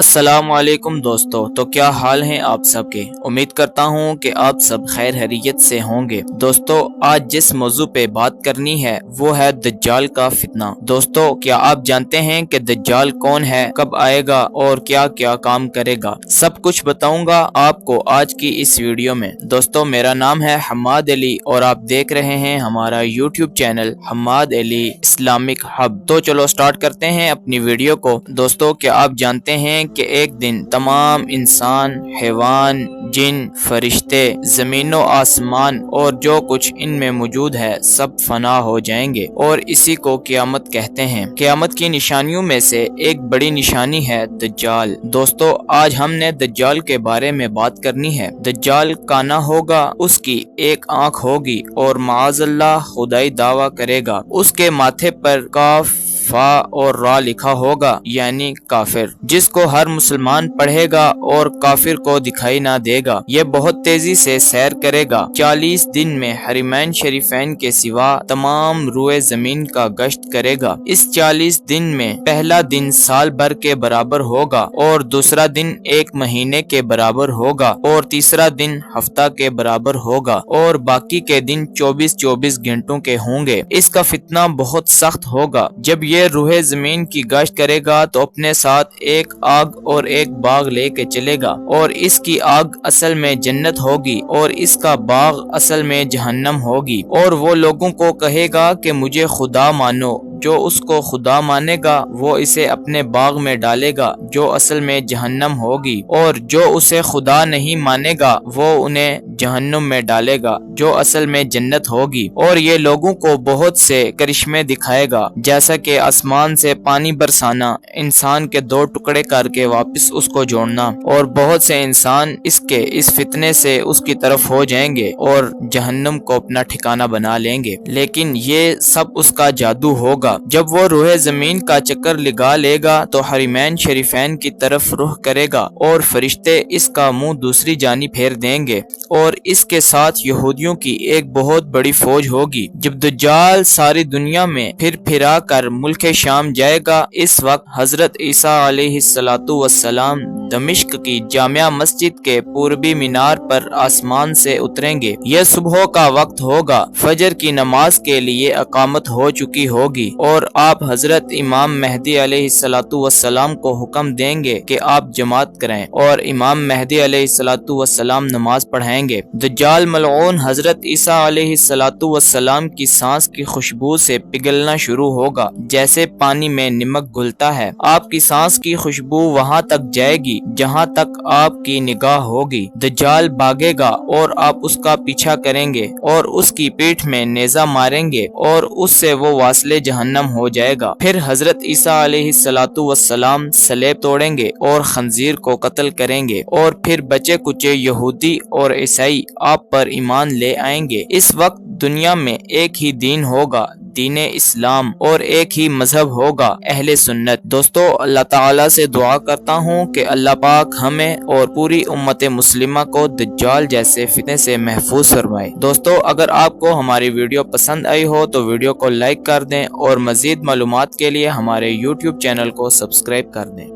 السلام علیکم دوستو، تو کیا حال ہیں آپ سب کے؟ امید کرتا ہوں کہ آپ سب خیر خیریت سے ہوں گے۔ دوستو، آج جس موضوع پہ بات کرنی ہے وہ ہے دجال کا فتنہ۔ دوستو، کیا آپ جانتے ہیں کہ دجال کون ہے، کب آئے گا اور کیا کیا کام کرے گا؟ سب کچھ بتاؤں گا آپ کو آج کی اس ویڈیو میں۔ دوستو، میرا نام ہے حماد علی اور آپ دیکھ رہے ہیں ہمارا یوٹیوب چینل حماد علی اسلامک ہب۔ تو چلو سٹارٹ کرتے ہیں اپنی ویڈیو کو۔ دوستو، کیا آپ جانتے ہیں کہ ایک دن تمام انسان، حیوان، جن، فرشتے، زمین و آسمان اور جو کچھ ان میں موجود ہے سب فنا ہو جائیں گے، اور اسی کو قیامت کہتے ہیں۔ قیامت کی نشانیوں میں سے ایک بڑی نشانی ہے دجال۔ دوستو، آج ہم نے دجال کے بارے میں بات کرنی ہے۔ دجال کانا ہوگا، اس کی ایک آنکھ ہوگی اور معاذ اللہ خدائی دعویٰ کرے گا۔ اس کے ماتھے پر کاف، فا اور را لکھا ہوگا، یعنی کافر، جس کو ہر مسلمان پڑھے گا اور کافر کو دکھائی نہ دے گا۔ یہ بہت تیزی سے سیر کرے گا۔ 40 دن میں حرمین شریفین کے سوا تمام روئے زمین کا گشت کرے گا۔ اس 40 دن میں پہلا دن سال بھر کے برابر ہوگا اور دوسرا دن 1 مہینے کے برابر ہوگا اور تیسرا دن ہفتہ کے برابر ہوگا اور باقی کے دن 24 گھنٹوں کے ہوں گے۔ اس کا فتنہ بہت سخت ہوگا۔ جب یہ روح زمین کی گشت کرے گا تو اپنے ساتھ ایک آگ اور ایک باغ لے کے چلے گا، اور اس کی آگ اصل میں جنت ہوگی اور اس کا باغ اصل میں جہنم ہوگی، اور وہ لوگوں کو کہے گا کہ مجھے خدا مانو۔ جو اس کو خدا مانے گا وہ اسے اپنے باغ میں ڈالے گا جو اصل میں جہنم ہوگی، اور جو اسے خدا نہیں مانے گا وہ انہیں جہنم میں ڈالے گا جو اصل میں جنت ہوگی۔ اور یہ لوگوں کو بہت سے کرشمے دکھائے گا، جیسا کہ آسمان سے پانی برسانا، انسان کے 2 ٹکڑے کر کے واپس اس کو جوڑنا، اور بہت سے انسان اس فتنے سے اس کی طرف ہو جائیں گے اور جہنم کو اپنا ٹھکانہ بنا لیں گے۔ لیکن یہ سب اس کا جادو ہوگا۔ جب وہ روح زمین کا چکر لگا لے گا تو حرمین شریفین کی طرف رخ کرے گا اور فرشتے اس کا منہ دوسری جانب پھیر دیں گے، اور اس کے ساتھ یہودیوں کی ایک بہت بڑی فوج ہوگی۔ جب دجال ساری دنیا میں پھرا کر ملک شام جائے گا، اس وقت حضرت عیسیٰ علیہ السلام دمشق کی جامع مسجد کے پوربی مینار پر آسمان سے اتریں گے۔ یہ صبح کا وقت ہوگا، فجر کی نماز کے لیے اقامت ہو چکی ہوگی، اور آپ حضرت امام مہدی علیہ السلام کو حکم دیں گے کہ آپ جماعت کریں، اور امام مہدی علیہ السلام نماز پڑھائیں گے۔ دجال ملعون حضرت عیسیٰ علیہ السلام کی سانس کی خوشبو سے پگھلنا شروع ہوگا، جیسے پانی میں نمک گھلتا ہے۔ آپ کی سانس کی خوشبو وہاں تک جائے گی جہاں تک آپ کی نگاہ ہوگی۔ دجال بھاگے گا اور آپ اس کا پیچھا کریں گے اور اس کی پیٹھ میں نیزہ ماریں گے اور اس سے وہ واصل جہنم ہو جائے گا۔ پھر حضرت عیسیٰ علیہ السلام صلیب توڑیں گے اور خنزیر کو قتل کریں گے، اور پھر بچے کچے یہودی اور عیسائی آپ پر ایمان لے آئیں گے۔ اس وقت دنیا میں ایک ہی دین ہوگا، دین اسلام، اور ایک ہی مذہب ہوگا، اہل سنت۔ دوستو، اللہ تعالیٰ سے دعا کرتا ہوں کہ اللہ پاک ہمیں اور پوری امت مسلمہ کو دجال جیسے فتنے سے محفوظ فرمائے۔ دوستو، اگر آپ کو ہماری ویڈیو پسند آئی ہو تو ویڈیو کو لائک کر دیں، اور مزید معلومات کے لیے ہمارے یوٹیوب چینل کو سبسکرائب کر دیں۔